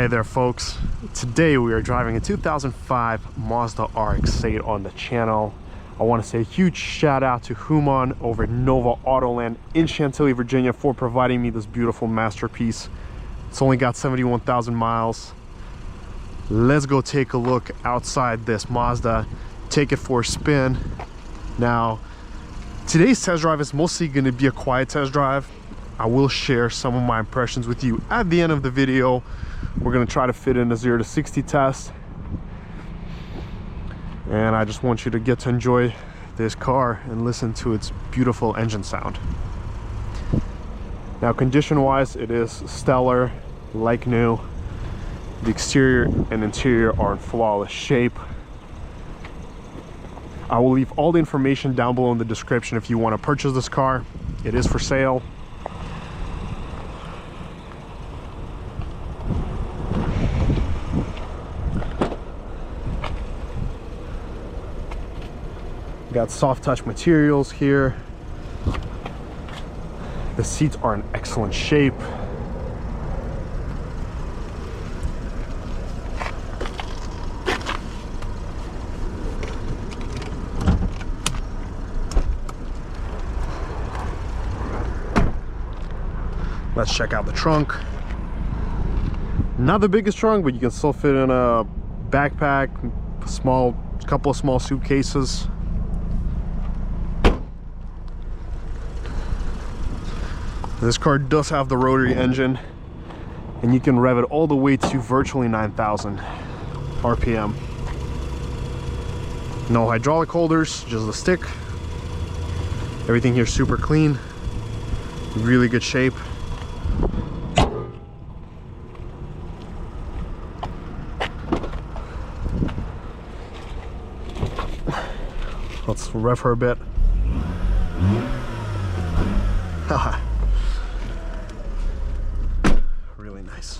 Hey there folks, today we are driving a 2005 Mazda RX-8 on the channel. I want to say a huge shout out to Hooman over at Nova Autoland in Chantilly, Virginia for providing me this beautiful masterpiece. It's only got 71,000 miles. Let's go take a look outside this Mazda, take it for a spin. Now, today's test drive is mostly going to be a quiet test drive. I will share some of my impressions with you at the end of the video. We're going to try to fit in a 0 to 60 test, and I just want you to get to enjoy this car and listen to its beautiful engine sound. Now, condition wise, it is stellar, like new. The exterior and interior are in flawless shape. I will leave all the information down below in the description if you want to purchase this car. It is for sale. Got soft touch materials here. The seats are in excellent shape. Let's check out the trunk. Not the biggest trunk, but you can still fit in a backpack, a couple of small suitcases. This car does have the rotary engine, and you can rev it all the way to virtually 9,000 RPM. No hydraulic holders, just the stick. Everything here super clean, really good shape. Let's rev her a bit. Haha. Really nice.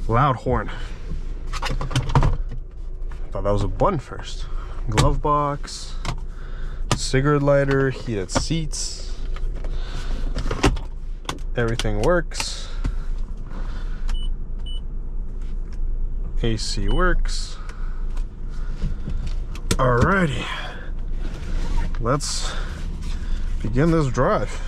Loud horn. Thought that was a button first. Glove box, cigarette lighter, heated seats. Everything works. AC works. Alrighty, let's begin this drive.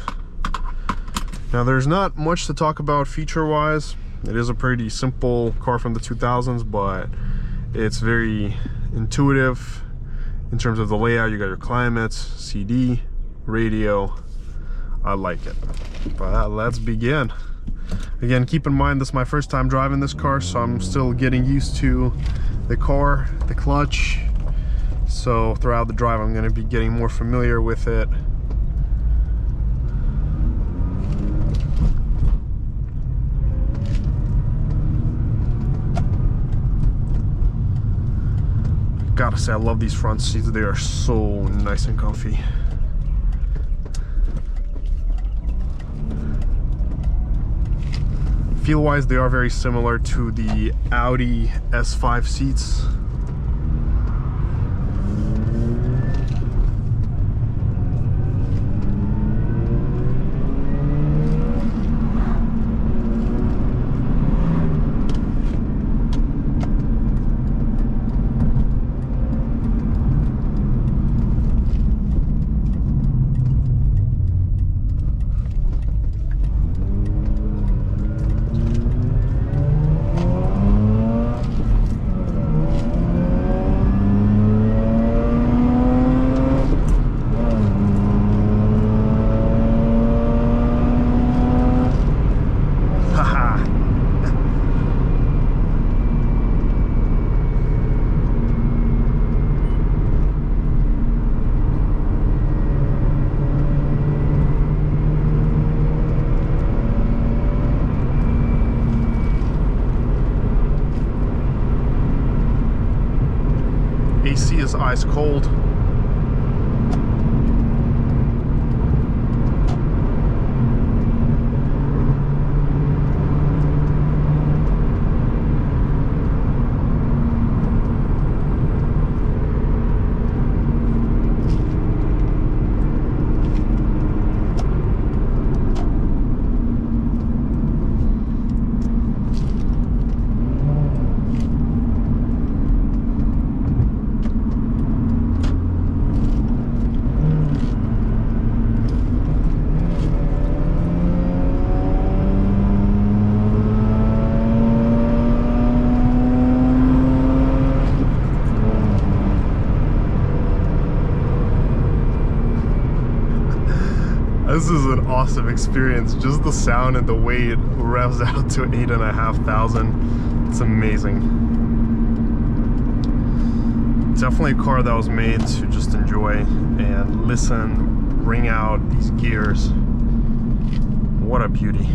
Now, there's not much to talk about feature wise. It is a pretty simple car from the 2000s, but it's very intuitive in terms of the layout. You got your climates, CD, radio. I like it. But let's begin. Again, keep in mind this is my first time driving this car, so I'm still getting used to the car, the clutch. So throughout the drive, I'm going to be getting more familiar with it. Gotta say, I love these front seats. They are so nice and comfy. Feel wise, they are very similar to the Audi S5 seats. AC is ice cold. This is an awesome experience. Just the sound and the way it revs out to 8,500. It's amazing. Definitely a car that was made to just enjoy and listen, ring out these gears. What a beauty.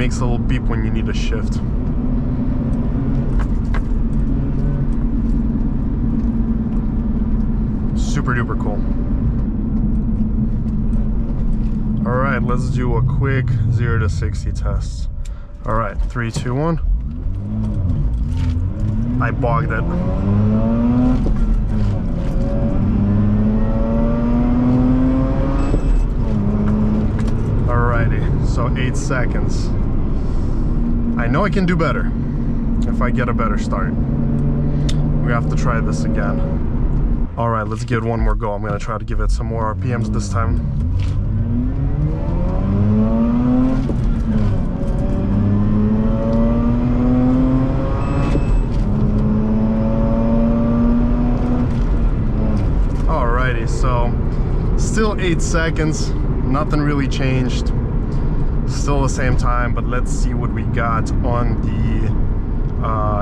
makes a little beep when you need to shift. Super duper cool. All right, let's do a quick 0 to 60 test. All right, 3, 2, 1. I bogged it. Alrighty, so 8 seconds. I know I can do better if I get a better start. We have to try this again. All right, let's give it one more go. I'm gonna try to give it some more RPMs this time. Alrighty, so still 8 seconds. Nothing really changed. Still the same time, but let's see what we got on the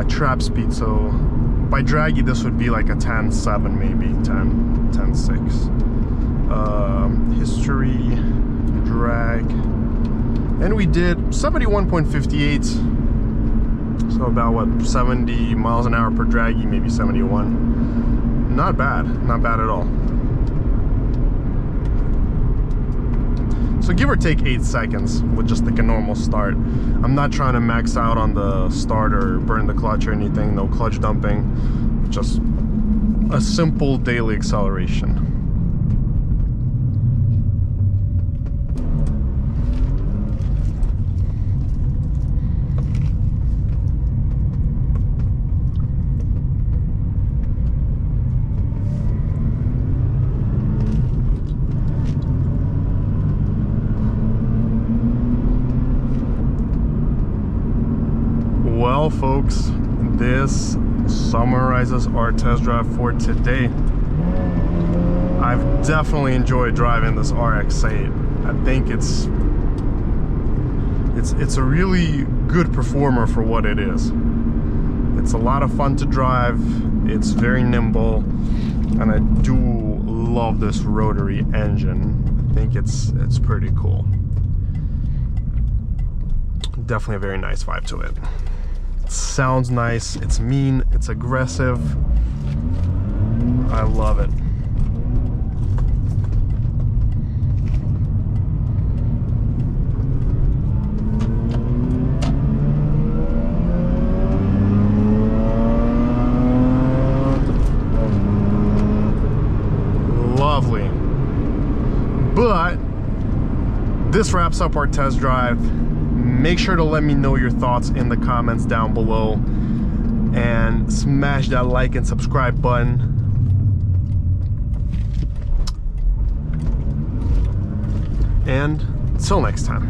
trap speed. So by Dragy, this would be like a 10.7 maybe, 10.6. History, drag, and we did 71.58. So about what, 70 miles an hour per Dragy, maybe 71. Not bad at all. So give or take 8 seconds with just like a normal start. I'm not trying to max out on the start or burn the clutch or anything, no clutch dumping, just a simple daily acceleration. Well, folks, this summarizes our test drive for today. I've definitely enjoyed driving this RX-8. I think it's a really good performer for what it is. It's a lot of fun to drive. It's very nimble, and I do love this rotary engine. I think it's pretty cool. Definitely a very nice vibe to it. Sounds nice, it's mean, it's aggressive. I love it. Lovely. But this wraps up our test drive. Make sure to let me know your thoughts in the comments down below, and smash that like and subscribe button. And till next time.